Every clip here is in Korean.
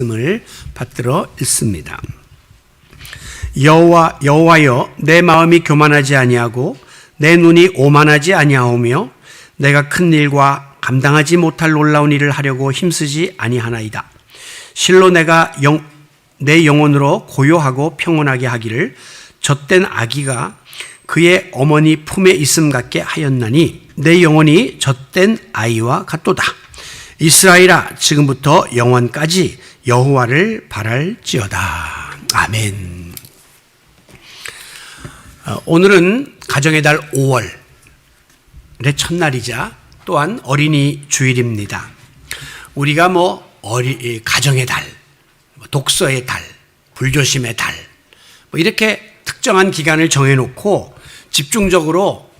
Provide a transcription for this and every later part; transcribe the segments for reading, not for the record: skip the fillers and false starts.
말씀을 받들어 읽습니다. 여호와여, 내 마음이 교만하지 아니하고 내 눈이 오만하지 아니하오며 내가 큰 일과 감당하지 못할 놀라운 일을 하려고 힘쓰지 아니하나이다. 실로 내가 내 영혼으로 고요하고 평온하게 하기를 젖된 아기가 그의 어머니 품에 있음 같게 하였나니 내 영혼이 젖된 아이와 같도다. 이스라엘아, 지금부터 영원까지 여호와를 바랄지어다. 아멘. 오늘은 가정의 달 5월의 첫날이자 또한 어린이 주일입니다. 우리가 가정의 달, 독서의 달, 불조심의 달, 이렇게 특정한 기간을 정해놓고 집중적으로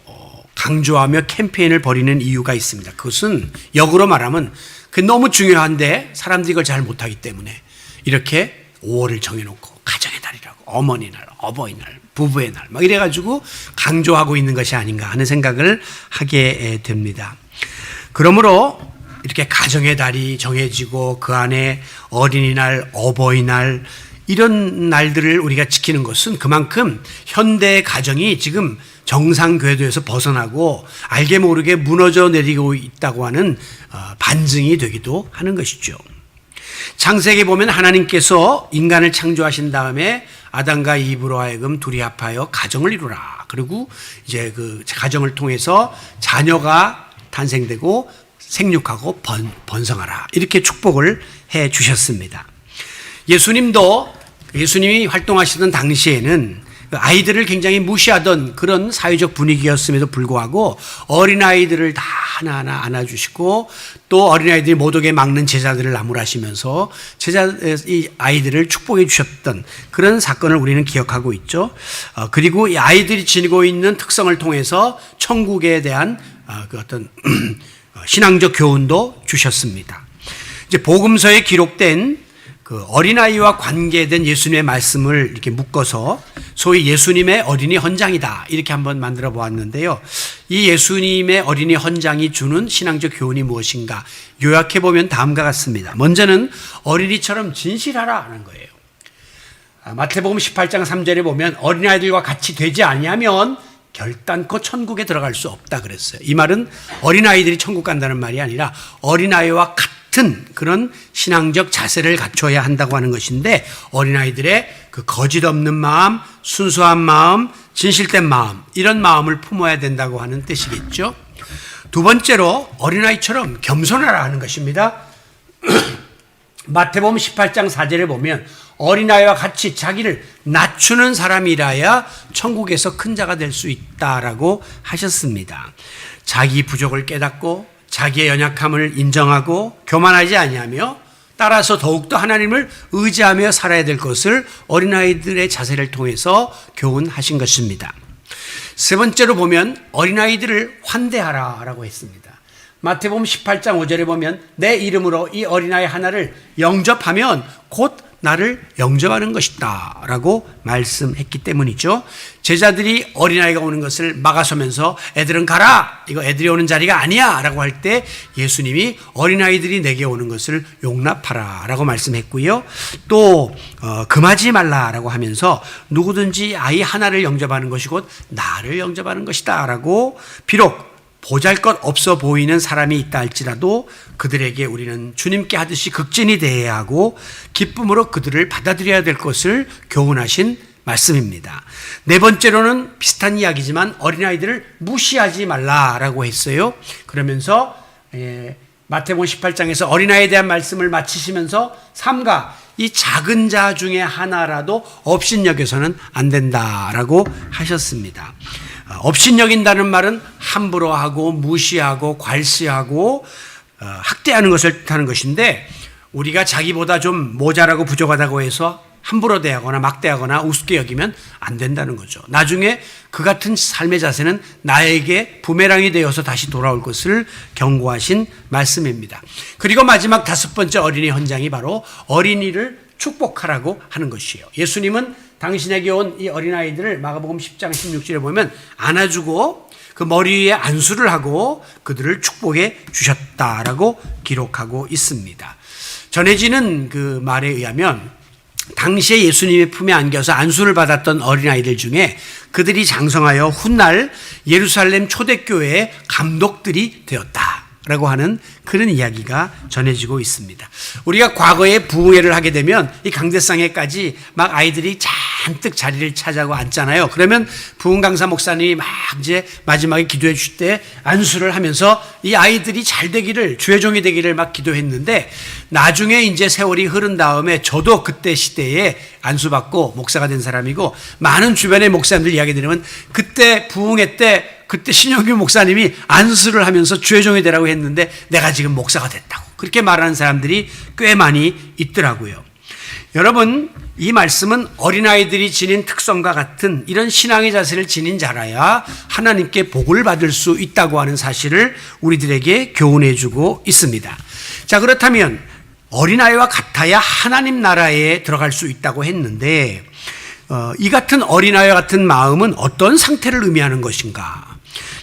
강조하며 캠페인을 벌이는 이유가 있습니다. 그것은 역으로 말하면 그게 너무 중요한데 사람들이 이걸 잘 못하기 때문에 이렇게 5월을 정해놓고 가정의 달이라고, 어머니 날, 어버이날, 부부의 날 이래가지고 강조하고 있는 것이 아닌가 하는 생각을 하게 됩니다. 그러므로 이렇게 가정의 달이 정해지고 그 안에 어린이날, 어버이날 이런 날들을 우리가 지키는 것은 그만큼 현대의 가정이 지금 정상 궤도에서 벗어나고 알게 모르게 무너져 내리고 있다고 하는 반증이 되기도 하는 것이죠. 창세기 보면 하나님께서 인간을 창조하신 다음에 아담과 이브로 하여금 둘이 합하여 가정을 이루라. 그리고 이제 그 가정을 통해서 자녀가 탄생되고 생육하고 번성하라. 이렇게 축복을 해 주셨습니다. 예수님이 활동하시던 당시에는 아이들을 굉장히 무시하던 그런 사회적 분위기였음에도 불구하고 어린아이들을 다 하나하나 안아주시고 또 어린아이들이 못 오게 막는 제자들을 나무라시면서 이 아이들을 축복해 주셨던 그런 사건을 우리는 기억하고 있죠. 그리고 이 아이들이 지니고 있는 특성을 통해서 천국에 대한 그 어떤 신앙적 교훈도 주셨습니다. 이제 복음서에 기록된 그 어린아이와 관계된 예수님의 말씀을 이렇게 묶어서 소위 예수님의 어린이 헌장이다 이렇게 한번 만들어 보았는데요. 이 예수님의 어린이 헌장이 주는 신앙적 교훈이 무엇인가 요약해 보면 다음과 같습니다. 먼저는 어린이처럼 진실하라 하는 거예요. 마태복음 18장 3절에 보면 어린아이들과 같이 되지 아니하면 결단코 천국에 들어갈 수 없다 그랬어요. 이 말은 어린아이들이 천국 간다는 말이 아니라 어린아이와 같은 그런 신앙적 자세를 갖춰야 한다고 하는 것인데 어린아이들의 그 거짓 없는 마음, 순수한 마음, 진실된 마음 이런 마음을 품어야 된다고 하는 뜻이겠죠. 두 번째로 어린아이처럼 겸손하라 하는 것입니다. 마태복음 18장 4절에 보면 어린아이와 같이 자기를 낮추는 사람이라야 천국에서 큰 자가 될 수 있다라고 하셨습니다. 자기 부족을 깨닫고 자기의 연약함을 인정하고 교만하지 아니하며 따라서 더욱더 하나님을 의지하며 살아야 될 것을 어린아이들의 자세를 통해서 교훈하신 것입니다. 세 번째로 보면 어린아이들을 환대하라라고 했습니다. 마태복음 18장 5절에 보면 내 이름으로 이 어린아이 하나를 영접하면 곧 나를 영접하는 것이다 라고 말씀했기 때문이죠. 제자들이 어린아이가 오는 것을 막아서면서 애들은 가라, 이거 애들이 오는 자리가 아니야 라고 할 때 예수님이 어린아이들이 내게 오는 것을 용납하라 라고 말씀했고요. 또 금하지 말라 라고 하면서 누구든지 아이 하나를 영접하는 것이 곧 나를 영접하는 것이다 라고 비록 보잘것 없어 보이는 사람이 있다 할지라도 그들에게 우리는 주님께 하듯이 극진히 대해야 하고 기쁨으로 그들을 받아들여야 될 것을 교훈하신 말씀입니다. 네 번째로는 비슷한 이야기지만 어린아이들을 무시하지 말라라고 했어요. 그러면서 마태복음 18장에서 어린아이에 대한 말씀을 마치시면서 삼가 이 작은 자 중에 하나라도 업신여겨서는 안 된다라고 하셨습니다. 업신여긴다는 말은 함부로 하고 무시하고 괄시하고 학대하는 것을 뜻하는 것인데 우리가 자기보다 좀 모자라고 부족하다고 해서 함부로 대하거나 막대하거나 우습게 여기면 안 된다는 거죠. 나중에 그 같은 삶의 자세는 나에게 부메랑이 되어서 다시 돌아올 것을 경고하신 말씀입니다. 그리고 마지막 다섯 번째 어린이 헌장이 바로 어린이를 축복하라고 하는 것이에요. 예수님은 당신에게 온 이 어린아이들을 마가복음 10장 16절에 보면 안아주고 그 머리 위에 안수를 하고 그들을 축복해 주셨다라고 기록하고 있습니다. 전해지는 그 말에 의하면 당시에 예수님의 품에 안겨서 안수를 받았던 어린아이들 중에 그들이 장성하여 훗날 예루살렘 초대교회의 감독들이 되었다라고 하는 그런 이야기가 전해지고 있습니다. 우리가 과거에 부흥회를 하게 되면 이 강대상에까지 막 아이들이 잔뜩 자리를 차지하고 앉잖아요. 그러면 부흥강사 목사님이 막 이제 마지막에 기도해 주실 때 안수를 하면서 이 아이들이 잘 되기를, 주의 종이 되기를 막 기도했는데, 나중에 이제 세월이 흐른 다음에 저도 그때 시대에 안수받고 목사가 된 사람이고, 많은 주변의 목사님들 이야기 들으면 그때 부흥회 때 그때 신영규 목사님이 안수를 하면서 주의 종이 되라고 했는데 내가 지금 목사가 됐다고 그렇게 말하는 사람들이 꽤 많이 있더라고요. 여러분, 이 말씀은 어린아이들이 지닌 특성과 같은 이런 신앙의 자세를 지닌 자라야 하나님께 복을 받을 수 있다고 하는 사실을 우리들에게 교훈해 주고 있습니다. 자, 그렇다면 어린아이와 같아야 하나님 나라에 들어갈 수 있다고 했는데, 이 같은 어린아이와 같은 마음은 어떤 상태를 의미하는 것인가?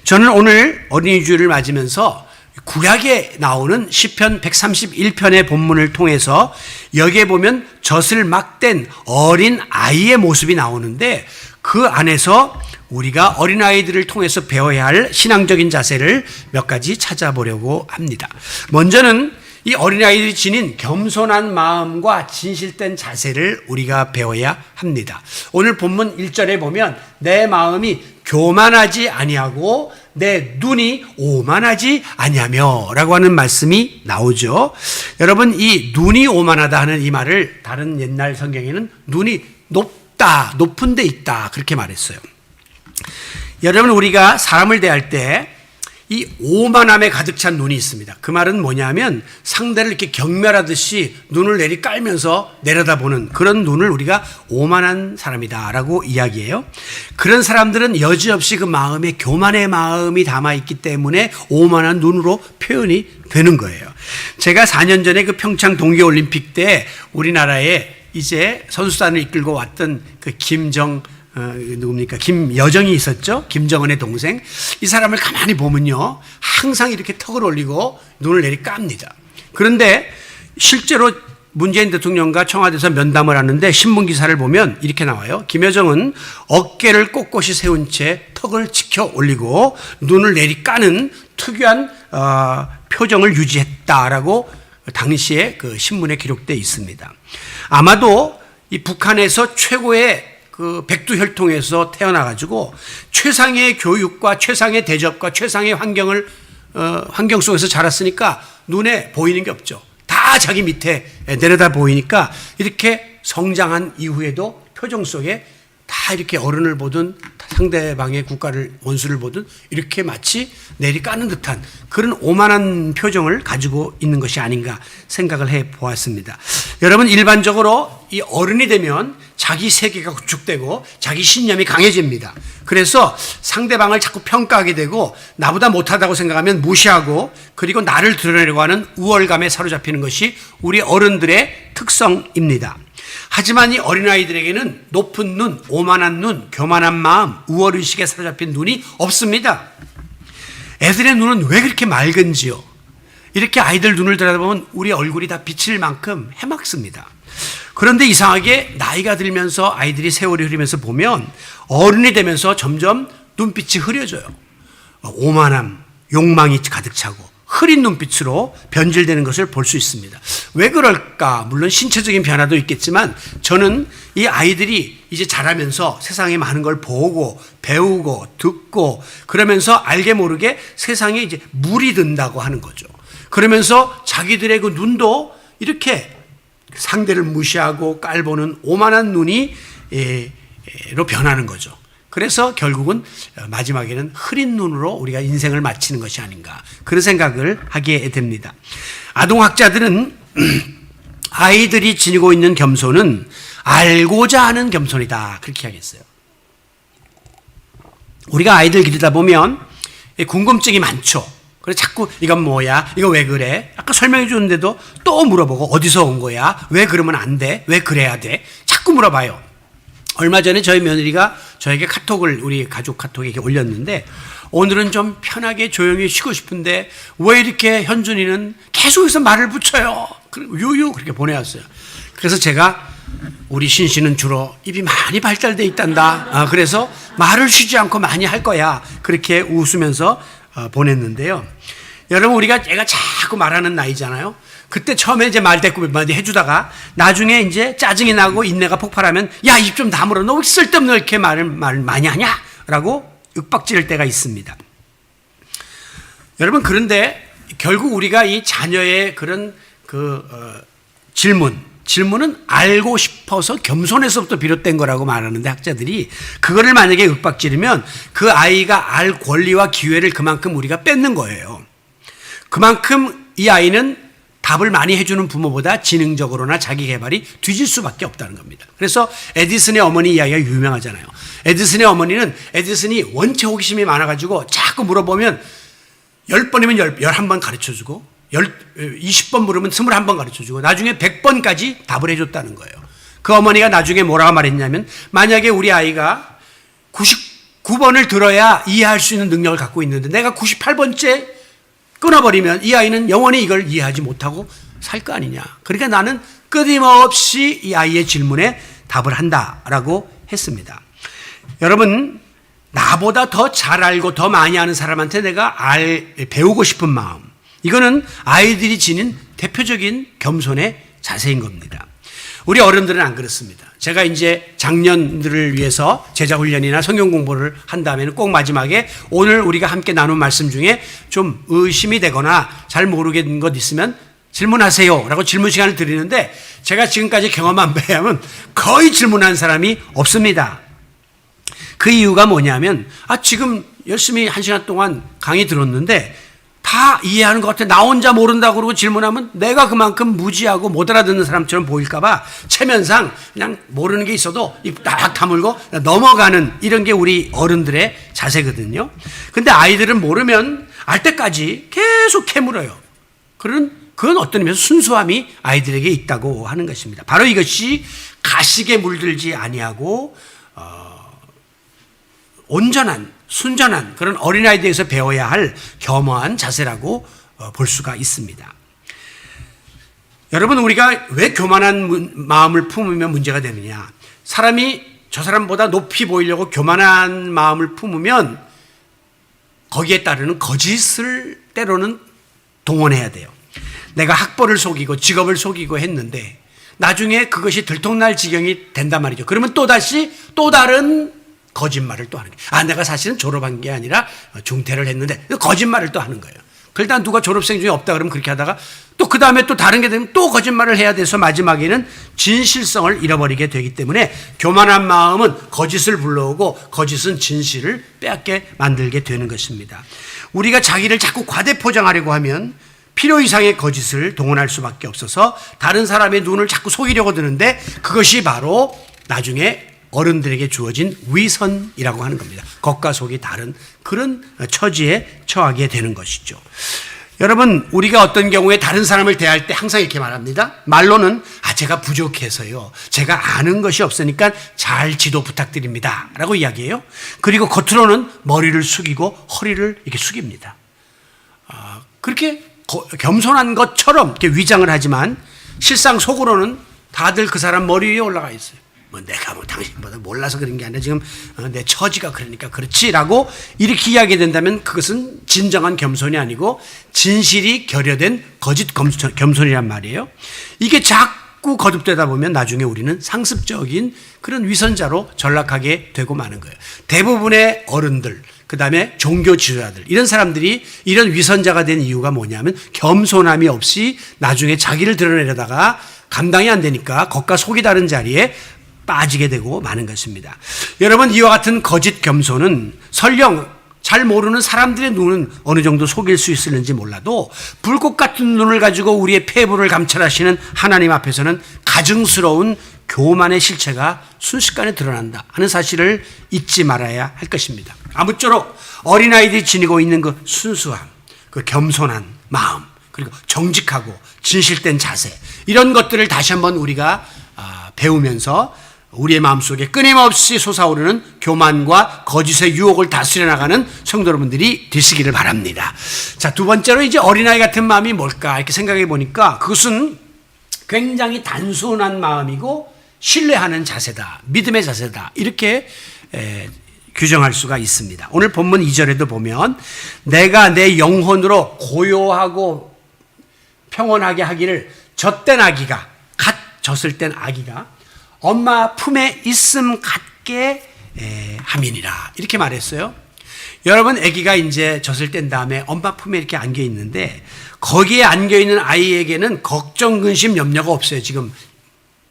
저는 오늘 어린이 주일을 맞으면서 구약에 나오는 시편 131편의 본문을 통해서 여기에 보면 젖을 막 댄 어린 아이의 모습이 나오는데, 그 안에서 우리가 어린아이들을 통해서 배워야 할 신앙적인 자세를 몇 가지 찾아보려고 합니다. 먼저는 이 어린아이들이 지닌 겸손한 마음과 진실된 자세를 우리가 배워야 합니다. 오늘 본문 1절에 보면 내 마음이 교만하지 아니하고 내 눈이 오만하지 아니하며 라고 하는 말씀이 나오죠. 여러분, 이 눈이 오만하다 하는 이 말을 다른 옛날 성경에는 눈이 높다, 높은 데 있다 그렇게 말했어요. 여러분, 우리가 사람을 대할 때 이 오만함에 가득 찬 눈이 있습니다. 그 말은 뭐냐면 상대를 이렇게 경멸하듯이 눈을 내리 깔면서 내려다보는 그런 눈을 우리가 오만한 사람이다라고 이야기해요. 그런 사람들은 여지없이 그 마음에 교만의 마음이 담아있기 때문에 오만한 눈으로 표현이 되는 거예요. 제가 4년 전에 그 평창 동계올림픽 때 우리나라에 이제 선수단을 이끌고 왔던 그 누굽니까? 김여정이 있었죠? 김정은의 동생. 이 사람을 가만히 보면요, 항상 이렇게 턱을 올리고 눈을 내리 깝니다. 그런데 실제로 문재인 대통령과 청와대에서 면담을 하는데 신문 기사를 보면 이렇게 나와요. 김여정은 어깨를 꼿꼿이 세운 채 턱을 치켜 올리고 눈을 내리 까는 특유한 표정을 유지했다라고 당시에 그 신문에 기록되어 있습니다. 아마도 이 북한에서 최고의 그 백두혈통에서 태어나가지고 최상의 교육과 최상의 대접과 최상의 환경 속에서 자랐으니까 눈에 보이는 게 없죠. 다 자기 밑에 내려다 보이니까 이렇게 성장한 이후에도 표정 속에 다 이렇게 어른을 보든 상대방의 국가를, 원수를 보든 이렇게 마치 내리 까는 듯한 그런 오만한 표정을 가지고 있는 것이 아닌가 생각을 해 보았습니다. 여러분, 일반적으로 이 어른이 되면 자기 세계가 구축되고 자기 신념이 강해집니다. 그래서 상대방을 자꾸 평가하게 되고 나보다 못하다고 생각하면 무시하고, 그리고 나를 드러내려고 하는 우월감에 사로잡히는 것이 우리 어른들의 특성입니다. 하지만 이 어린아이들에게는 높은 눈, 오만한 눈, 교만한 마음, 우월의식에 사로잡힌 눈이 없습니다. 애들의 눈은 왜 그렇게 맑은지요? 이렇게 아이들 눈을 들여다보면 우리 얼굴이 다 비칠 만큼 해맑습니다. 그런데 이상하게 나이가 들면서 아이들이 세월이 흐르면서 보면 어른이 되면서 점점 눈빛이 흐려져요. 오만함, 욕망이 가득 차고 흐린 눈빛으로 변질되는 것을 볼 수 있습니다. 왜 그럴까? 물론 신체적인 변화도 있겠지만 저는 이 아이들이 이제 자라면서 세상에 많은 걸 보고 배우고 듣고 그러면서 알게 모르게 세상에 이제 물이 든다고 하는 거죠. 그러면서 자기들의 그 눈도 이렇게 상대를 무시하고 깔보는 오만한 눈이 로 변하는 거죠. 그래서 결국은 마지막에는 흐린 눈으로 우리가 인생을 마치는 것이 아닌가, 그런 생각을 하게 됩니다. 아동학자들은 아이들이 지니고 있는 겸손은 알고자 하는 겸손이다 그렇게 하겠어요. 우리가 아이들 기르다 보면 궁금증이 많죠. 그래서 자꾸 이건 뭐야? 이거 왜 그래? 아까 설명해 주는데도 또 물어보고 어디서 온 거야? 왜 그러면 안 돼? 왜 그래야 돼? 자꾸 물어봐요. 얼마 전에 저희 며느리가 저에게 카톡을, 우리 가족 카톡에 이렇게 올렸는데 오늘은 좀 편하게 조용히 쉬고 싶은데 왜 이렇게 현준이는 계속해서 말을 붙여요. 유유 그렇게 보내왔어요. 그래서 제가 우리 신씨는 주로 입이 많이 발달돼 있단다. 그래서 말을 쉬지 않고 많이 할 거야. 그렇게 웃으면서 보냈는데요. 여러분 우리가 얘가 자꾸 말하는 나이잖아요. 그때 처음에 이제 말대꾸를 많이 해주다가 나중에 이제 짜증이 나고 인내가 폭발하면 야, 입 좀 다물어. 너 왜 쓸데없는 이렇게 말을 많이 하냐? 라고 윽박지를 때가 있습니다. 여러분 그런데 결국 우리가 이 자녀의 그런 질문은 알고 싶어서 겸손에서부터 비롯된 거라고 말하는데 학자들이 그거를 만약에 윽박지르면 그 아이가 알 권리와 기회를 그만큼 우리가 뺏는 거예요. 그만큼 이 아이는 답을 많이 해주는 부모보다 지능적으로나 자기 개발이 뒤질 수밖에 없다는 겁니다. 그래서 에디슨의 어머니 이야기가 유명하잖아요. 에디슨의 어머니는 에디슨이 원체 호기심이 많아가지고 자꾸 물어보면 10번이면 11번 가르쳐주고 20번 물으면 21번 가르쳐주고 나중에 100번까지 답을 해줬다는 거예요. 그 어머니가 나중에 뭐라고 말했냐면 만약에 우리 아이가 99번을 들어야 이해할 수 있는 능력을 갖고 있는데 내가 98번째 끊어버리면 이 아이는 영원히 이걸 이해하지 못하고 살 거 아니냐. 그러니까 나는 끊임없이 이 아이의 질문에 답을 한다라고 했습니다. 여러분 나보다 더 잘 알고 더 많이 아는 사람한테 내가 배우고 싶은 마음, 이거는 아이들이 지닌 대표적인 겸손의 자세인 겁니다. 우리 어른들은 안 그렇습니다. 제가 이제 장년들을 위해서 제자훈련이나 성경 공부를 한 다음에는 꼭 마지막에 오늘 우리가 함께 나눈 말씀 중에 좀 의심이 되거나 잘 모르겠는 것 있으면 질문하세요 라고 질문 시간을 드리는데 제가 지금까지 경험한 바에 하면 거의 질문한 사람이 없습니다. 그 이유가 뭐냐면 지금 열심히 1시간 동안 강의 들었는데 다 이해하는 것 같아. 나 혼자 모른다고 그러고 질문하면 내가 그만큼 무지하고 못 알아듣는 사람처럼 보일까봐 체면상 그냥 모르는 게 있어도 입 딱 다물고 넘어가는 이런 게 우리 어른들의 자세거든요. 근데 아이들은 모르면 알 때까지 계속 캐물어요. 그건 어떤 의미에서 순수함이 아이들에게 있다고 하는 것입니다. 바로 이것이 가식에 물들지 아니하고 온전한 순전한 그런 어린아이들에게서 배워야 할 겸허한 자세라고 볼 수가 있습니다. 여러분 우리가 왜 교만한 마음을 품으면 문제가 되느냐. 사람이 저 사람보다 높이 보이려고 교만한 마음을 품으면 거기에 따르는 거짓을 때로는 동원해야 돼요. 내가 학벌을 속이고 직업을 속이고 했는데 나중에 그것이 들통날 지경이 된단 말이죠. 그러면 또다시 또 다른 거짓말을 또 하는 거예요. 내가 사실은 졸업한 게 아니라 중퇴를 했는데 거짓말을 또 하는 거예요. 그러다 누가 졸업생 중에 없다 그러면 그렇게 하다가 또 그 다음에 또 다른 게 되면 또 거짓말을 해야 돼서 마지막에는 진실성을 잃어버리게 되기 때문에 교만한 마음은 거짓을 불러오고 거짓은 진실을 빼앗게 만들게 되는 것입니다. 우리가 자기를 자꾸 과대 포장하려고 하면 필요 이상의 거짓을 동원할 수밖에 없어서 다른 사람의 눈을 자꾸 속이려고 드는데 그것이 바로 나중에 어른들에게 주어진 위선이라고 하는 겁니다. 겉과 속이 다른 그런 처지에 처하게 되는 것이죠. 여러분 우리가 어떤 경우에 다른 사람을 대할 때 항상 이렇게 말합니다. 말로는 제가 부족해서요. 제가 아는 것이 없으니까 잘 지도 부탁드립니다. 라고 이야기해요. 그리고 겉으로는 머리를 숙이고 허리를 이렇게 숙입니다. 그렇게 겸손한 것처럼 이렇게 위장을 하지만 실상 속으로는 다들 그 사람 머리 위에 올라가 있어요. 내가 당신보다 몰라서 그런 게 아니라 지금 내 처지가 그러니까 그렇지라고 이렇게 이야기가 된다면 그것은 진정한 겸손이 아니고 진실이 결여된 거짓 겸손이란 말이에요. 이게 자꾸 거듭되다 보면 나중에 우리는 상습적인 그런 위선자로 전락하게 되고 마는 거예요. 대부분의 어른들, 그 다음에 종교 지도자들, 이런 사람들이 이런 위선자가 된 이유가 뭐냐면 겸손함이 없이 나중에 자기를 드러내려다가 감당이 안 되니까 겉과 속이 다른 자리에 빠지게 되고 마는 것입니다. 여러분 이와 같은 거짓 겸손은 설령 잘 모르는 사람들의 눈은 어느 정도 속일 수 있을는지 몰라도 불꽃 같은 눈을 가지고 우리의 폐부를 감찰하시는 하나님 앞에서는 가증스러운 교만의 실체가 순식간에 드러난다 하는 사실을 잊지 말아야 할 것입니다. 아무쪼록 어린아이들이 지니고 있는 그 순수함, 그 겸손한 마음, 그리고 정직하고 진실된 자세, 이런 것들을 다시 한번 우리가 배우면서 우리의 마음속에 끊임없이 솟아오르는 교만과 거짓의 유혹을 다스려 나가는 성도 여러분들이 되시기를 바랍니다. 자, 두 번째로 이제 어린아이 같은 마음이 뭘까 이렇게 생각해 보니까 그것은 굉장히 단순한 마음이고 신뢰하는 자세다, 믿음의 자세다, 이렇게 규정할 수가 있습니다. 오늘 본문 2절에도 보면 내가 내 영혼으로 고요하고 평온하게 하기를 젖된 아기가, 갓 젖을 땐 아기가 엄마 품에 있음 같게 함이니라, 이렇게 말했어요. 여러분, 아기가 이제 젖을 뗀 다음에 엄마 품에 이렇게 안겨 있는데 거기에 안겨 있는 아이에게는 걱정, 근심, 염려가 없어요. 지금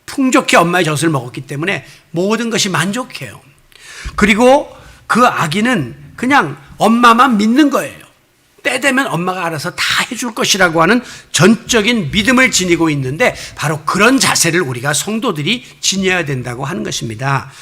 풍족히 엄마의 젖을 먹었기 때문에 모든 것이 만족해요. 그리고 그 아기는 그냥 엄마만 믿는 거예요. 때 되면 엄마가 알아서 다 해줄 것이라고 하는 전적인 믿음을 지니고 있는데 바로 그런 자세를 우리가 성도들이 지녀야 된다고 하는 것입니다.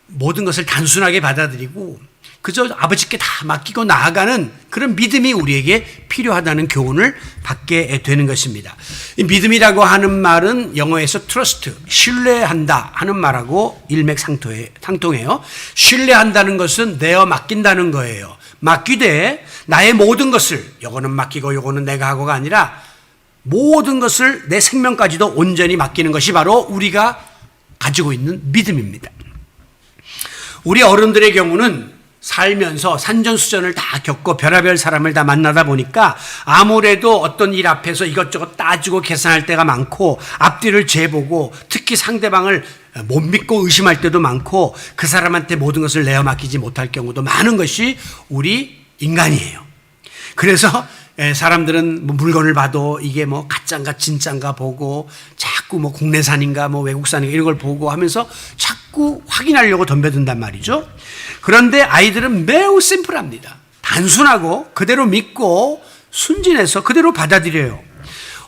모든 것을 단순하게 받아들이고 그저 아버지께 다 맡기고 나아가는 그런 믿음이 우리에게 필요하다는 교훈을 받게 되는 것입니다. 이 믿음이라고 하는 말은 영어에서 trust, 신뢰한다 하는 말하고 일맥상통해요. 신뢰한다는 것은 내어 맡긴다는 거예요. 맡기되 나의 모든 것을, 요거는 맡기고 요거는 내가 하고가 아니라 모든 것을, 내 생명까지도 온전히 맡기는 것이 바로 우리가 가지고 있는 믿음입니다. 우리 어른들의 경우는 살면서 산전수전을 다 겪고 별의별 사람을 다 만나다 보니까 아무래도 어떤 일 앞에서 이것저것 따지고 계산할 때가 많고 앞뒤를 재보고 특히 상대방을 못 믿고 의심할 때도 많고 그 사람한테 모든 것을 내어 맡기지 못할 경우도 많은 것이 우리 인간이에요. 그래서 사람들은 뭐 물건을 봐도 이게 뭐 가짜인가 진짜인가 보고 자꾸 뭐 국내산인가 뭐 외국산인가 이런 걸 보고 하면서 자꾸 확인하려고 덤벼든단 말이죠. 그런데 아이들은 매우 심플합니다. 단순하고 그대로 믿고 순진해서 그대로 받아들여요.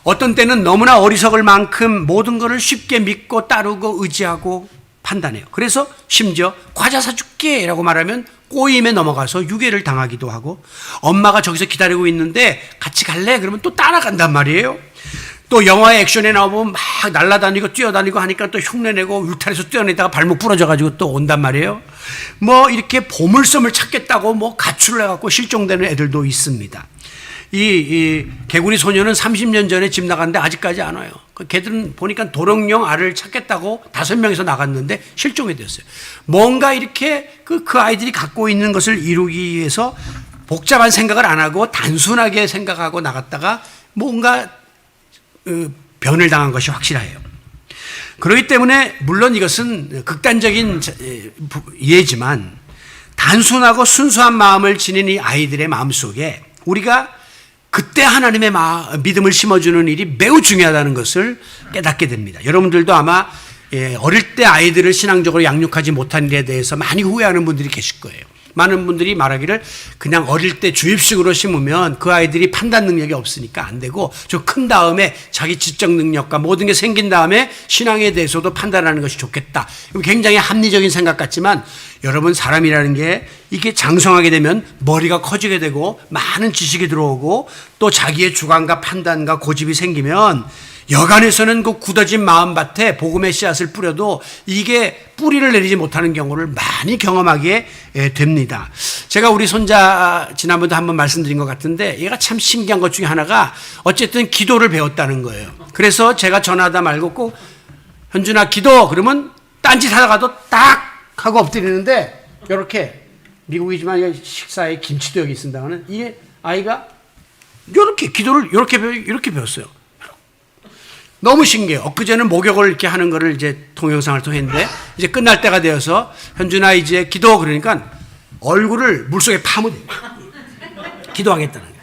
어떤 때는 너무나 어리석을 만큼 모든 것을 쉽게 믿고 따르고 의지하고 판단해요. 그래서 심지어 과자 사줄게 라고 말하면 꼬임에 넘어가서 유괴를 당하기도 하고, 엄마가 저기서 기다리고 있는데 같이 갈래? 그러면 또 따라간단 말이에요. 또 영화의 액션에 나오면 막 날아다니고 뛰어다니고 하니까 또 흉내내고 울타리에서 뛰어내다가 발목 부러져가지고 또 온단 말이에요. 뭐 이렇게 보물섬을 찾겠다고 뭐 가출을 해갖고 실종되는 애들도 있습니다. 이 개구리 소녀는 30년 전에 집 나갔는데 아직까지 안 와요. 걔들은 보니까 도롱뇽 알을 찾겠다고 5명이서 나갔는데 실종이 됐어요. 뭔가 이렇게 그 아이들이 갖고 있는 것을 이루기 위해서 복잡한 생각을 안 하고 단순하게 생각하고 나갔다가 뭔가 변을 당한 것이 확실해요. 그렇기 때문에 물론 이것은 극단적인 예지만 단순하고 순수한 마음을 지닌 이 아이들의 마음속에 우리가 그때 하나님의 믿음을 심어주는 일이 매우 중요하다는 것을 깨닫게 됩니다. 여러분들도 아마 어릴 때 아이들을 신앙적으로 양육하지 못한 일에 대해서 많이 후회하는 분들이 계실 거예요. 많은 분들이 말하기를 그냥 어릴 때 주입식으로 심으면 그 아이들이 판단 능력이 없으니까 안 되고 좀 큰 다음에 자기 지적 능력과 모든 게 생긴 다음에 신앙에 대해서도 판단하는 것이 좋겠다. 굉장히 합리적인 생각 같지만 여러분, 사람이라는 게 이게 장성하게 되면 머리가 커지게 되고 많은 지식이 들어오고 또 자기의 주관과 판단과 고집이 생기면 여간에서는 그 굳어진 마음밭에 복음의 씨앗을 뿌려도 이게 뿌리를 내리지 못하는 경우를 많이 경험하게 됩니다. 제가 우리 손자 지난번에도 한번 말씀드린 것 같은데 얘가 참 신기한 것 중에 하나가 어쨌든 기도를 배웠다는 거예요. 그래서 제가 전화하다 말고 꼭 현준아 기도 그러면 딴짓 하다가도 딱 하고 엎드리는데 이렇게 미국이지만 식사에 김치도 여기 있습니다는 이게 아이가 이렇게 기도를 이렇게 배웠어요. 너무 신기해요. 엊그제는 목욕을 이렇게 하는 거를 이제 동영상을 통했는데 이제 끝날 때가 되어서 현준아 이제 기도 그러니까 얼굴을 물속에 파묻어 기도하겠다는 거예요.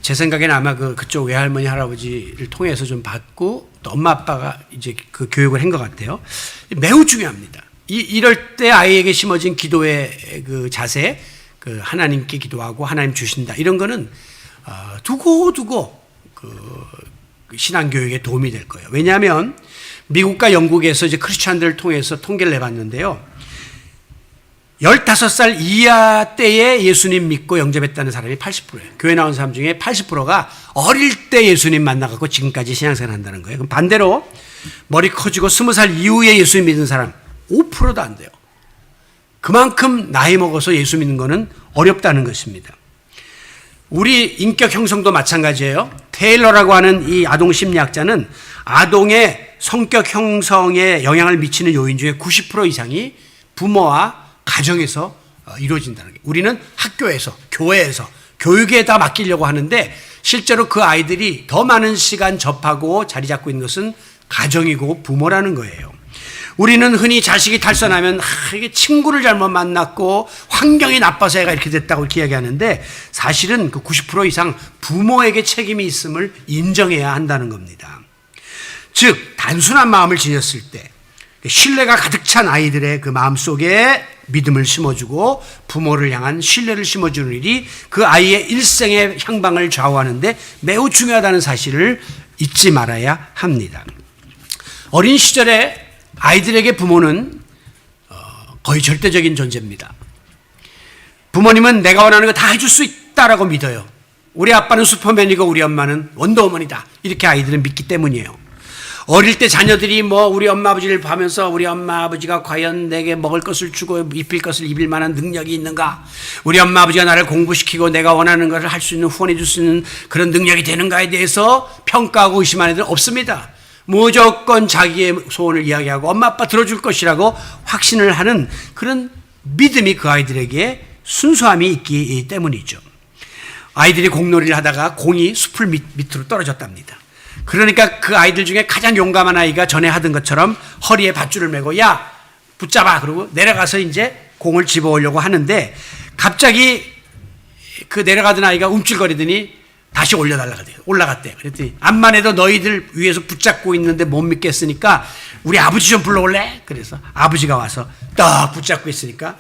제 생각에는 아마 그쪽 외할머니 할아버지를 통해서 좀 받고 또 엄마 아빠가 이제 그 교육을 한 것 같아요. 매우 중요합니다. 이럴 때 아이에게 심어진 기도의 그 자세, 그 하나님께 기도하고 하나님 주신다 이런 거는 두고두고 신앙교육에 도움이 될 거예요. 왜냐하면 미국과 영국에서 이제 크리스찬들을 통해서 통계를 내봤는데요. 15살 이하 때에 예수님 믿고 영접했다는 사람이 80%예요. 교회 나온 사람 중에 80%가 어릴 때 예수님 만나갖고 지금까지 신앙생활 한다는 거예요. 그럼 반대로 머리 커지고 20살 이후에 예수 믿는 사람 5%도 안 돼요. 그만큼 나이 먹어서 예수 믿는 것은 어렵다는 것입니다. 우리 인격 형성도 마찬가지예요. 테일러라고 하는 이 아동 심리학자는 아동의 성격 형성에 영향을 미치는 요인 중에 90% 이상이 부모와 가정에서 이루어진다는 거예요. 우리는 학교에서, 교회에서, 교육에다 맡기려고 하는데 실제로 그 아이들이 더 많은 시간 접하고 자리 잡고 있는 것은 가정이고 부모라는 거예요. 우리는 흔히 자식이 탈선하면 이게 친구를 잘못 만났고 환경이 나빠서 애가 이렇게 됐다고 이렇게 이야기하는데 사실은 그 90% 이상 부모에게 책임이 있음을 인정해야 한다는 겁니다. 즉 단순한 마음을 지녔을 때 신뢰가 가득 찬 아이들의 그 마음속에 믿음을 심어주고 부모를 향한 신뢰를 심어주는 일이 그 아이의 일생의 향방을 좌우하는데 매우 중요하다는 사실을 잊지 말아야 합니다. 어린 시절에 아이들에게 부모는 거의 절대적인 존재입니다. 부모님은 내가 원하는 거 다 해줄 수 있다라고 믿어요. 우리 아빠는 슈퍼맨이고 우리 엄마는 원더우먼이다. 이렇게 아이들은 믿기 때문이에요. 어릴 때 자녀들이 우리 엄마 아버지를 보면서 우리 엄마 아버지가 과연 내게 먹을 것을 주고 입힐 것을 입을 만한 능력이 있는가? 우리 엄마 아버지가 나를 공부시키고 내가 원하는 것을 할 수 있는 후원해 줄 수 있는 그런 능력이 되는가에 대해서 평가하고 의심하는 애들은 없습니다. 무조건 자기의 소원을 이야기하고 엄마 아빠 들어줄 것이라고 확신을 하는 그런 믿음이 그 아이들에게 순수함이 있기 때문이죠. 아이들이 공놀이를 하다가 공이 숲을 밑으로 떨어졌답니다. 그러니까 그 아이들 중에 가장 용감한 아이가 전에 하던 것처럼 허리에 밧줄을 메고 야 붙잡아 그러고 내려가서 이제 공을 집어오려고 하는데 갑자기 그 내려가던 아이가 움찔거리더니 다시 올라갔대요. 그랬더니 암만 해도 너희들 위에서 붙잡고 있는데 못 믿겠으니까 우리 아버지 좀 불러올래? 그래서 아버지가 와서 딱 붙잡고 있으니까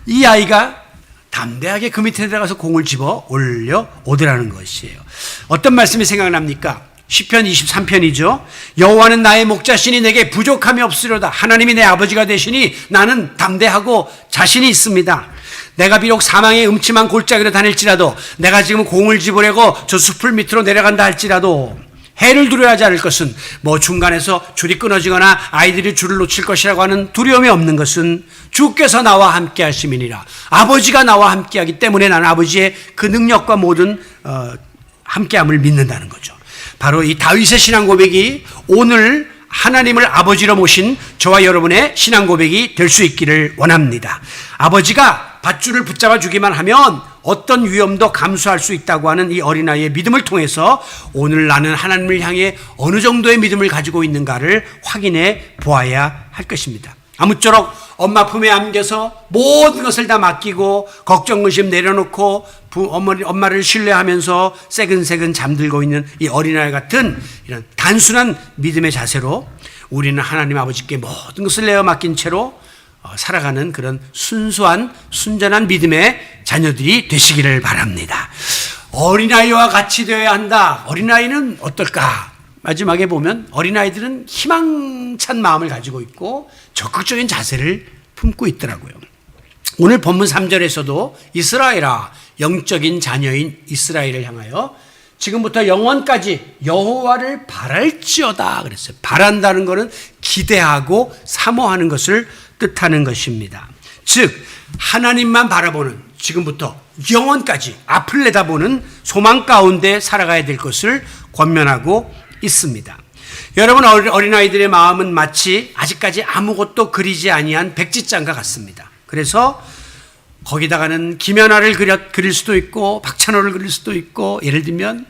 이 아이가 담대하게 그 밑에 들어가서 공을 집어 올려 오더라는 것이에요. 어떤 말씀이 생각납니까? 시편 23편이죠. 여호와는 나의 목자시니 내게 부족함이 없으려다. 하나님이 내 아버지가 되시니 나는 담대하고 자신이 있습니다. 내가 비록 사망의 음침한 골짜기로 다닐지라도 내가 지금 공을 집으려고 저 숲을 밑으로 내려간다 할지라도 해를 두려워하지 않을 것은 중간에서 줄이 끊어지거나 아이들이 줄을 놓칠 것이라고 하는 두려움이 없는 것은 주께서 나와 함께 하심이니라. 아버지가 나와 함께 하기 때문에 나는 아버지의 그 능력과 모든 함께함을 믿는다는 거죠. 바로 이 다윗의 신앙 고백이 오늘 하나님을 아버지로 모신 저와 여러분의 신앙 고백이 될 수 있기를 원합니다. 아버지가 밧줄을 붙잡아 주기만 하면 어떤 위험도 감수할 수 있다고 하는 이 어린아이의 믿음을 통해서 오늘 나는 하나님을 향해 어느 정도의 믿음을 가지고 있는가를 확인해 보아야 할 것입니다. 아무쪼록 엄마 품에 안겨서 모든 것을 다 맡기고 걱정 의심 내려놓고 엄마를 신뢰하면서 새근새근 잠들고 있는 이 어린아이 같은 이런 단순한 믿음의 자세로 우리는 하나님 아버지께 모든 것을 내어 맡긴 채로 살아가는 그런 순수한 순전한 믿음의 자녀들이 되시기를 바랍니다. 어린아이와 같이 되어야 한다. 어린아이는 어떨까? 마지막에 보면 어린아이들은 희망찬 마음을 가지고 있고 적극적인 자세를 품고 있더라고요. 오늘 본문 3절에서도 이스라엘아, 영적인 자녀인 이스라엘을 향하여 지금부터 영원까지 여호와를 바랄지어다 그랬어요. 바란다는 것은 기대하고 사모하는 것을 뜻하는 것입니다. 즉 하나님만 바라보는 지금부터 영원까지 앞을 내다보는 소망 가운데 살아가야 될 것을 권면하고 있습니다. 여러분, 어린아이들의 마음은 마치 아직까지 아무것도 그리지 아니한 백지장과 같습니다. 그래서 거기다가는 김연아를 그릴 수도 있고 박찬호를 그릴 수도 있고 예를 들면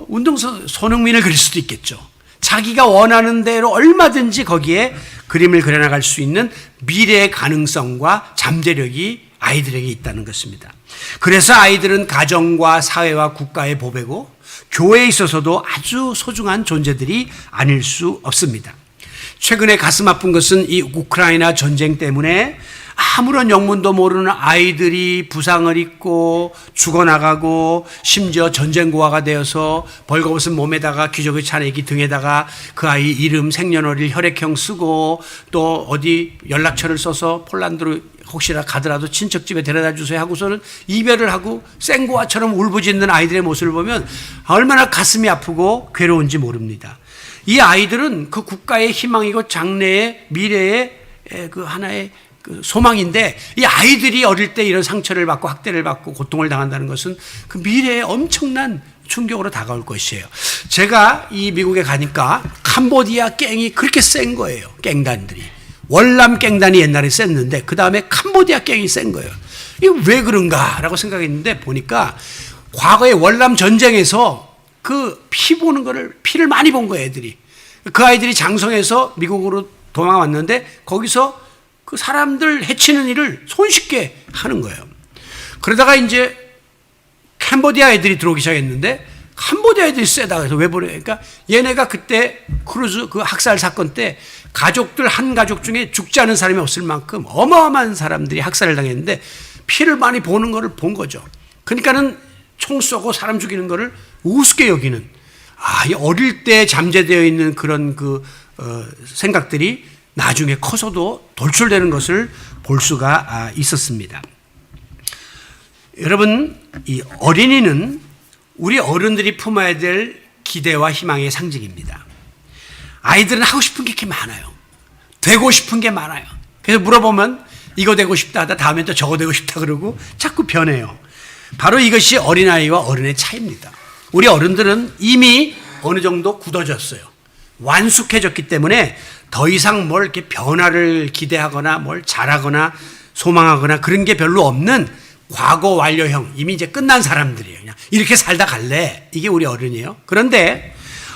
운동선 손흥민을 그릴 수도 있겠죠. 자기가 원하는 대로 얼마든지 거기에 그림을 그려나갈 수 있는 미래의 가능성과 잠재력이 아이들에게 있다는 것입니다. 그래서 아이들은 가정과 사회와 국가의 보배고 교회에 있어서도 아주 소중한 존재들이 아닐 수 없습니다. 최근에 가슴 아픈 것은 이 우크라이나 전쟁 때문에 아무런 영문도 모르는 아이들이 부상을 입고 죽어나가고 심지어 전쟁고아가 되어서 벌거벗은 몸에다가 기저귀 찬 애기 등에다가 그 아이 이름 생년월일 혈액형 쓰고 또 어디 연락처를 써서 폴란드로 혹시나 가더라도 친척집에 데려다 주세요 하고서는 이별을 하고 생고아처럼 울부짖는 아이들의 모습을 보면 얼마나 가슴이 아프고 괴로운지 모릅니다. 이 아이들은 그 국가의 희망이고 장래의 미래의 그 하나의 그 소망인데, 이 아이들이 어릴 때 이런 상처를 받고 학대를 받고 고통을 당한다는 것은 그 미래에 엄청난 충격으로 다가올 것이에요. 제가 이 미국에 가니까 캄보디아 갱이 그렇게 센 거예요. 갱단들이. 월남 갱단이 옛날에 셌는데 그 다음에 캄보디아 갱이 센 거예요. 이게 왜 그런가라고 생각했는데 보니까 과거에 월남 전쟁에서 그 피 보는 거를, 피를 많이 본 거예요, 애들이. 그 아이들이 장성해서 미국으로 도망왔는데 거기서 그 사람들 해치는 일을 손쉽게 하는 거예요. 그러다가 이제 캄보디아 애들이 들어오기 시작했는데 캄보디아 애들이 세다 그래서 왜 보내? 그러니까 얘네가 그때 크루즈 그 학살 사건 때 가족들 한 가족 중에 죽지 않은 사람이 없을 만큼 어마어마한 사람들이 학살을 당했는데 피를 많이 보는 거를 본 거죠. 그러니까는 총 쏘고 사람 죽이는 거를 우습게 여기는, 이 어릴 때 잠재되어 있는 그런 생각들이 나중에 커서도 돌출되는 것을 볼 수가 있었습니다. 여러분, 이 어린이는 우리 어른들이 품어야 될 기대와 희망의 상징입니다. 아이들은 하고 싶은 게 이렇게 많아요. 되고 싶은 게 많아요. 그래서 물어보면 이거 되고 싶다 하다 다음에 또 저거 되고 싶다 그러고 자꾸 변해요. 바로 이것이 어린아이와 어른의 차이입니다. 우리 어른들은 이미 어느 정도 굳어졌어요. 완숙해졌기 때문에 더 이상 뭘 이렇게 변화를 기대하거나 뭘 잘하거나 소망하거나 그런 게 별로 없는 과거 완료형, 이미 이제 끝난 사람들이에요. 그냥 이렇게 살다 갈래. 이게 우리 어른이에요. 그런데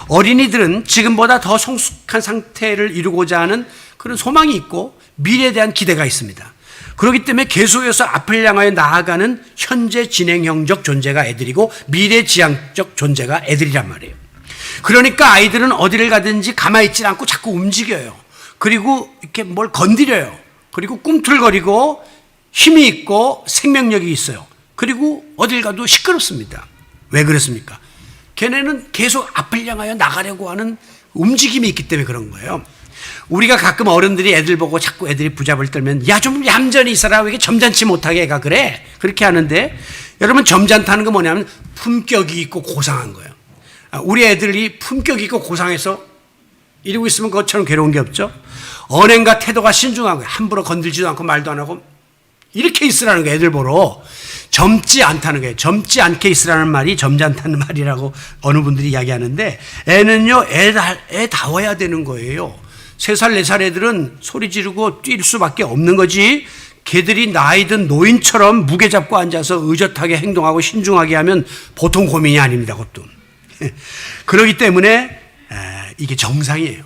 어린이들은 지금보다 더 성숙한 상태를 이루고자 하는 그런 소망이 있고 미래에 대한 기대가 있습니다. 그렇기 때문에 계속해서 앞을 향하여 나아가는 현재 진행형적 존재가 애들이고 미래지향적 존재가 애들이란 말이에요. 그러니까 아이들은 어디를 가든지 가만히 있지 않고 자꾸 움직여요. 그리고 이렇게 뭘 건드려요. 그리고 꿈틀거리고 힘이 있고 생명력이 있어요. 그리고 어딜 가도 시끄럽습니다. 왜 그렇습니까? 걔네는 계속 앞을 향하여 나가려고 하는 움직임이 있기 때문에 그런 거예요. 우리가 가끔 어른들이 애들 보고 자꾸 애들이 부잡을 떨면 야, 좀 얌전히 있어라. 왜 이렇게 점잖지 못하게 애가 그래? 그렇게 하는데 여러분, 점잖다는 건 뭐냐면 품격이 있고 고상한 거예요. 우리 애들이 품격이 있고 고상해서 이러고 있으면 그것처럼 괴로운 게 없죠. 언행과 태도가 신중하고 함부로 건들지도 않고 말도 안 하고 이렇게 있으라는 거예요. 애들 보러. 젊지 않다는 거예요. 젊지 않게 있으라는 말이 점잖다는 말이라고 어느 분들이 이야기하는데, 애는요 애다워야 되는 거예요. 3살 4살 애들은 소리 지르고 뛸 수밖에 없는 거지, 걔들이 나이든 노인처럼 무게 잡고 앉아서 의젓하게 행동하고 신중하게 하면 보통 고민이 아닙니다. 그것도. 그렇기 때문에 이게 정상이에요.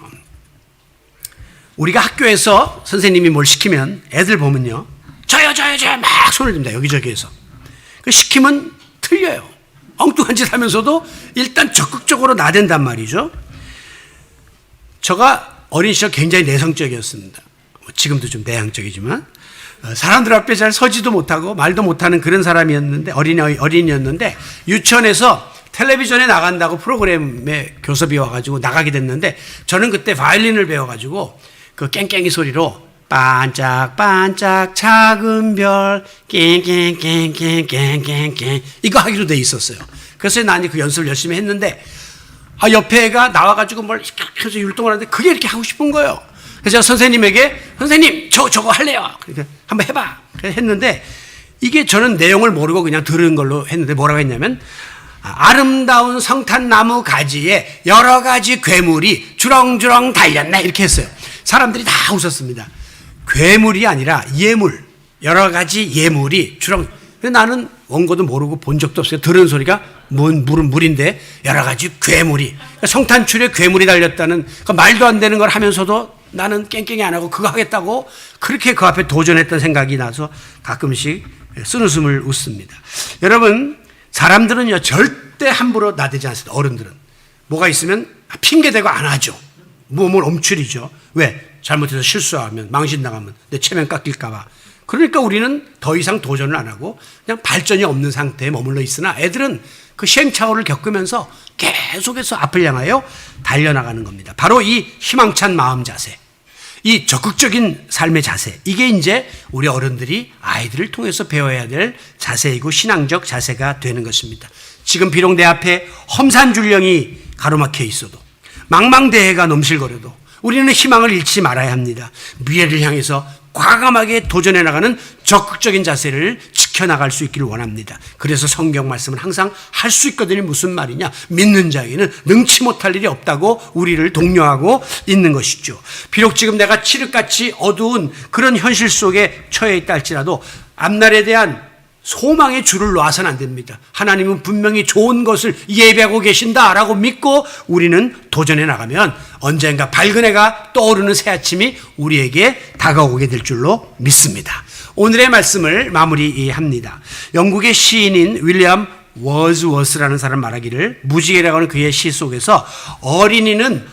우리가 학교에서 선생님이 뭘 시키면 애들 보면요, 저요 막 손을 듭니다. 여기저기에서. 시키면 틀려요. 엉뚱한 짓 하면서도 일단 적극적으로 나댄단 말이죠. 제가 어린 시절 굉장히 내성적이었습니다. 지금도 좀 내향적이지만 사람들 앞에 잘 서지도 못하고 말도 못하는 그런 사람이었는데, 어린이였는데 유치원에서 텔레비전에 나간다고 프로그램에 교섭이 와가지고 나가게 됐는데, 저는 그때 바이올린을 배워가지고 그 깽깽이 소리로 반짝반짝 작은 별 깽깽깽깽깽깽깽 이거 하기로 돼 있었어요. 그래서 난 그 연습을 열심히 했는데, 옆에 애가 나와가지고 뭘 계속 율동을 하는데 그게 이렇게 하고 싶은 거예요. 그래서 제가 선생님에게, 선생님 저거 할래요. 그러니까 한번 해봐. 그래서 했는데, 이게 저는 내용을 모르고 그냥 들은 걸로 했는데 뭐라고 했냐면, 아름다운 성탄나무 가지에 여러 가지 괴물이 주렁주렁 달렸네, 이렇게 했어요. 사람들이 다 웃었습니다. 괴물이 아니라 예물, 여러 가지 예물이 주렁. 근데 나는 원고도 모르고 본 적도 없어요. 들은 소리가 물인데 여러 가지 괴물이, 성탄줄에 괴물이 달렸다는 그 말도 안 되는 걸 하면서도 나는 깽깽이 안 하고 그거 하겠다고 그렇게 그 앞에 도전했던 생각이 나서 가끔씩 쓴웃음을 웃습니다. 여러분, 사람들은요 절대 함부로 나대지 않습니다. 어른들은 뭐가 있으면 핑계대고 안 하죠. 몸을 움츠리죠. 왜? 잘못해서 실수하면, 망신당하면 내 체면 깎일까 봐. 그러니까 우리는 더 이상 도전을 안 하고 그냥 발전이 없는 상태에 머물러 있으나, 애들은 그 시행착오를 겪으면서 계속해서 앞을 향하여 달려나가는 겁니다. 바로 이 희망찬 마음 자세, 이 적극적인 삶의 자세, 이게 이제 우리 어른들이 아이들을 통해서 배워야 될 자세이고 신앙적 자세가 되는 것입니다. 지금 비록 내 앞에 험산줄령이 가로막혀 있어도, 망망대해가 넘실거려도 우리는 희망을 잃지 말아야 합니다. 미래를 향해서 과감하게 도전해 나가는 적극적인 자세를 지켜나갈 수 있기를 원합니다. 그래서 성경 말씀은 항상 할 수 있거든요. 무슨 말이냐? 믿는 자에게는 능치 못할 일이 없다고 우리를 독려하고 있는 것이죠. 비록 지금 내가 칠흑같이 어두운 그런 현실 속에 처해 있다 할지라도 앞날에 대한 소망의 줄을 놔서는 안 됩니다. 하나님은 분명히 좋은 것을 예배하고 계신다라고 믿고 우리는 도전해 나가면 언젠가 밝은 해가 떠오르는 새 아침이 우리에게 다가오게 될 줄로 믿습니다. 오늘의 말씀을 마무리합니다. 영국의 시인인 윌리엄 워즈워스라는 사람 말하기를 무지개라고 하는 그의 시 속에서 어린이는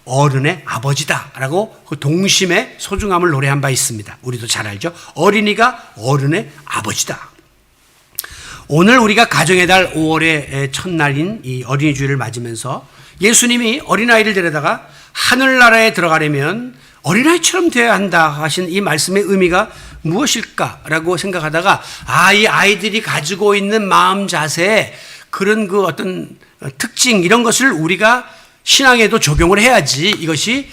어른의 아버지다라고 그 동심의 소중함을 노래한 바 있습니다. 우리도 잘 알죠. 어린이가 어른의 아버지다. 오늘 우리가 가정의 달 5월의 첫날인 이 어린이 주일을 맞으면서 예수님이 어린아이를 데려다가 하늘나라에 들어가려면 어린아이처럼 되어야 한다 하신 이 말씀의 의미가 무엇일까라고 생각하다가 이 아이들이 가지고 있는 마음 자세 그런 그 어떤 특징 이런 것을 우리가 신앙에도 적용을 해야지 이것이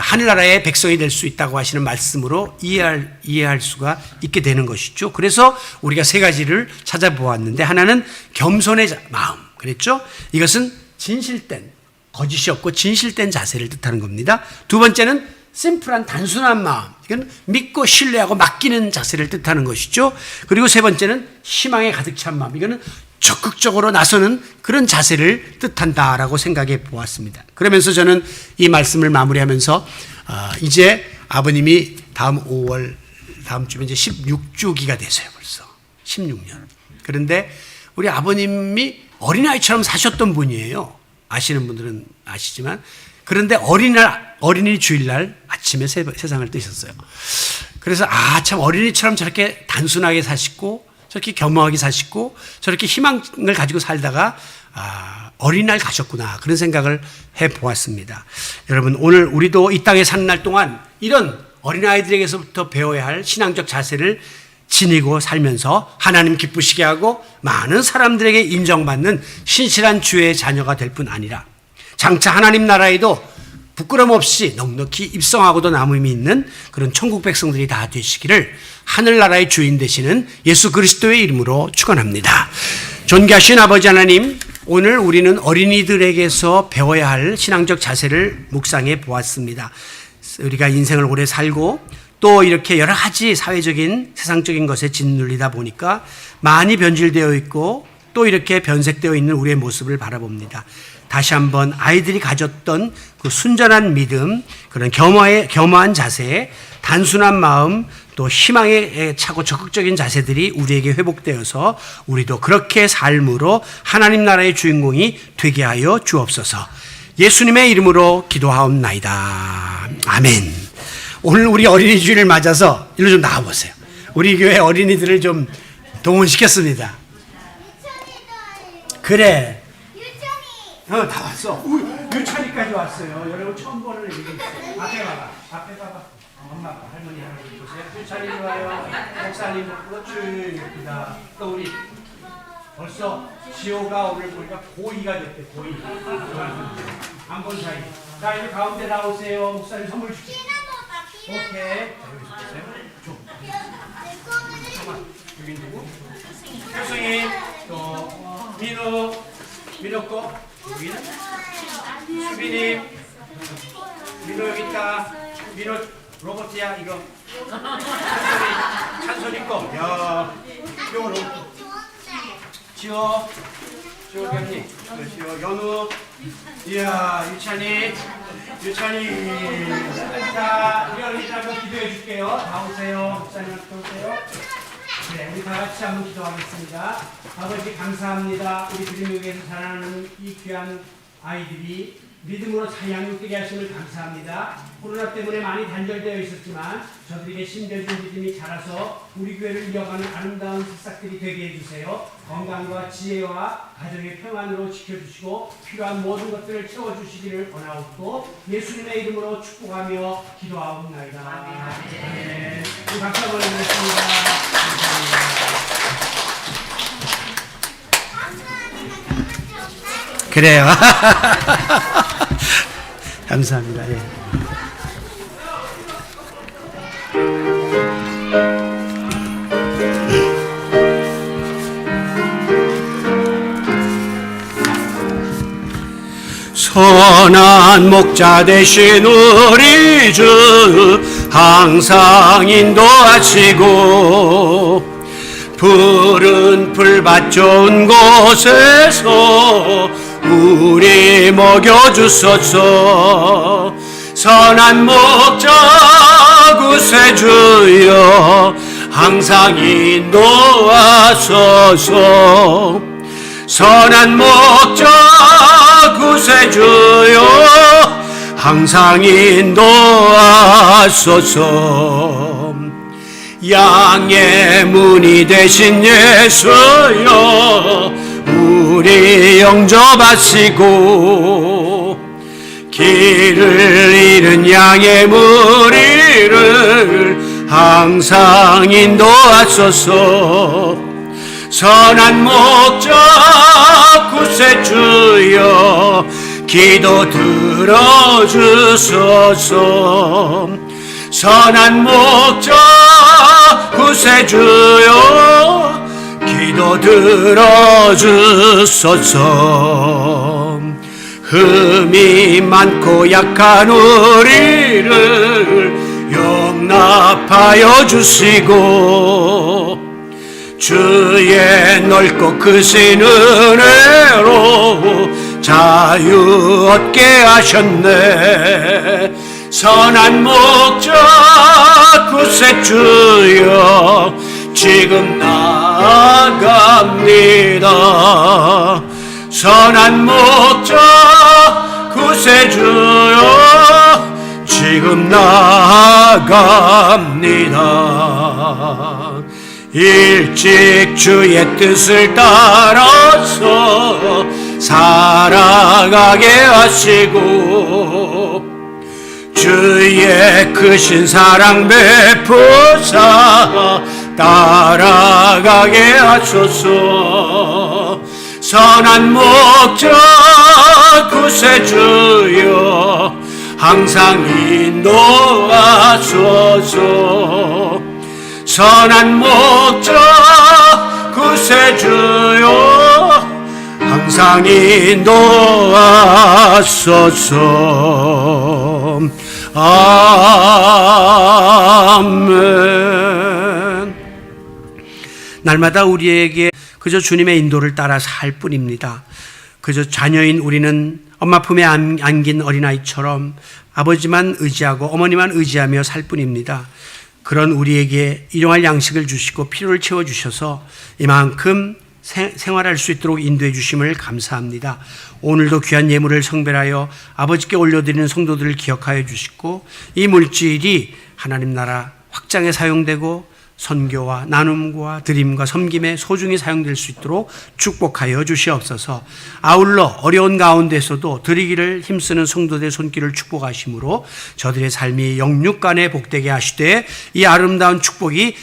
하늘나라의 백성이 될 수 있다고 하시는 말씀으로 이해할 수가 있게 되는 것이죠. 그래서 우리가 세 가지를 찾아보았는데 하나는 겸손의 마음 그랬죠. 이것은 진실된 거짓이 없고 진실된 자세를 뜻하는 겁니다. 두 번째는 심플한 단순한 마음 이건 믿고 신뢰하고 맡기는 자세를 뜻하는 것이죠. 그리고 세 번째는 희망에 가득 찬 마음 이거는 적극적으로 나서는 그런 자세를 뜻한다라고 생각해 보았습니다. 그러면서 저는 이 말씀을 마무리하면서 이제 아버님이 다음 주면 이제 16주기가 되세요. 벌써 16년. 그런데 우리 아버님이 어린아이처럼 사셨던 분이에요. 아시는 분들은 아시지만 그런데 어린이 주일날 아침에 세상을 뜨셨어요. 그래서 참 어린이처럼 저렇게 단순하게 사시고 저렇게 겸허하게 사시고 저렇게 희망을 가지고 살다가 어린날 가셨구나 그런 생각을 해보았습니다. 여러분 오늘 우리도 이 땅에 사는 날 동안 이런 어린아이들에게서부터 배워야 할 신앙적 자세를 지니고 살면서 하나님 기쁘시게 하고 많은 사람들에게 인정받는 신실한 주의 자녀가 될 뿐 아니라 장차 하나님 나라에도 부끄럼 없이 넉넉히 입성하고도 남음이 있는 그런 천국 백성들이 다 되시기를 하늘나라의 주인 되시는 예수 그리스도의 이름으로 축원합니다. 존귀하신 아버지 하나님, 오늘 우리는 어린이들에게서 배워야 할 신앙적 자세를 묵상해 보았습니다. 우리가 인생을 오래 살고 또 이렇게 여러 가지 사회적인 세상적인 것에 짓눌리다 보니까 많이 변질되어 있고 또 이렇게 변색되어 있는 우리의 모습을 바라봅니다. 다시 한번 아이들이 가졌던 그 순전한 믿음, 그런 겸허한 자세, 단순한 마음, 또 희망에 차고 적극적인 자세들이 우리에게 회복되어서 우리도 그렇게 삶으로 하나님 나라의 주인공이 되게 하여 주옵소서. 예수님의 이름으로 기도하옵나이다. 아멘. 오늘 우리 어린이 주일을 맞아서 일로 좀 나와보세요. 우리 교회 어린이들을 좀 동원시켰습니다. 그래. 다 왔어. 유찬이까지 왔어요. 여러분 처음 보는 애들이 앞에 봐봐. 엄마, 아빠, 할머니, 할아버지 보세요. 유찬이 좋아요. 목사님 그렇지 예쁘다. 또 우리 벌써 지호가 오늘 보니까 고2가 됐대. 고2. 안 본 사이. 자 이제 가운데 나오세요. 목사님 선물 줄게. 오케이. 자 여기 보세요. 잠깐만. 여기 누구? 교수님. 또 민호 거. 여기는 수빈이 민호 여기 있다. 민호 로봇이야 이거. 찬솔이 거. 야, 이거 로봇. 지호 견니. 지호 연우. 이야 유찬이. 자 우리 어린이들 한번 기도해 줄게요. 나오세요. 목사님한테 오세요. 네, 우리 다 같이 한번 기도하겠습니다. 아버지 감사합니다. 우리 드림교회에서 자라나는 이 귀한 아이들이 믿음으로 잘 양육되게 하심을 감사합니다. 코로나 때문에 많이 단절되어 있었지만 저들에게 심겨진 믿음이 자라서 우리 교회를 이어가는 아름다운 새싹들이 되게 해주세요. 건강과 지혜와 가정의 평안으로 지켜주시고 필요한 모든 것들을 채워주시기를 원하옵고 예수님의 이름으로 축복하며 기도하옵나이다. 아멘. 우리 박수 한번 해주겠습니다. 그래요. 감사합니다. 예. 선한 목자 되신 우리 주 항상 인도하시고 푸른 풀밭 좋은 곳에서 우리 먹여주소서. 선한 목자 구세주여 항상 인도하소서. 선한 목자 구세주여 항상 인도하소서. 양의 문이 되신 예수여 우리 영접하시고 길을 잃은 양의 무리를 항상 인도하소서. 선한 목자 구세주여 기도 들어주소서. 선한 목자 구세주여 기도 들어주소서. 흠이 많고 약한 우리를 용납하여 주시고 주의 넓고 크신 은혜로 자유 얻게 하셨네. 선한 목자 구세주여 지금 나아갑니다. 선한 목자 구세주여 지금 나아갑니다. 일찍 주의 뜻을 따라서 살아가게 하시고 주의 크신 사랑 베푸사 따라가게 하소서. 선한 목자 구세주여 항상 인도하소서. 선한 목자 구세주여 항상 인도하소서. 아멘. 날마다 우리에게 그저 주님의 인도를 따라 살 뿐입니다. 그저 자녀인 우리는 엄마 품에 안긴 어린아이처럼 아버지만 의지하고 어머니만 의지하며 살 뿐입니다. 그런 우리에게 일용할 양식을 주시고 필요를 채워주셔서 이만큼 생활할 수 있도록 인도해 주심을 감사합니다. 오늘도 귀한 예물을 성별하여 아버지께 올려드리는 성도들을 기억하여 주시고 이 물질이 하나님 나라 확장에 사용되고 선교와 나눔과 드림과 섬김에 소중히 사용될 수 있도록 축복하여 주시옵소서. 아울러 어려운 가운데서도 드리기를 힘쓰는 성도들의 손길을 축복하심으로 저들의 삶이 영육간에 복되게 하시되 이 아름다운 축복이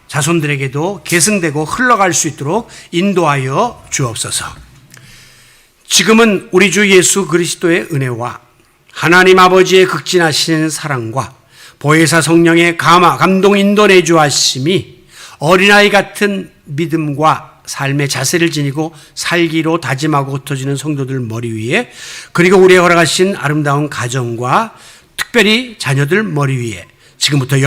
자손들에게도 계승되고 흘러갈 수 있도록 인도하여 주옵소서. 지금은 우리 주 예수 그리스도의 은혜와 하나님 아버지의 극진하신 사랑과 보혜사 성령의 감동 인도 내주하심이 어린아이 같은 믿음과 삶의 자세를 지니고 살기로 다짐하고 흩어지는 성도들 머리 위에, 그리고 우리의 허락하신 아름다운 가정과 특별히 자녀들 머리 위에 지금부터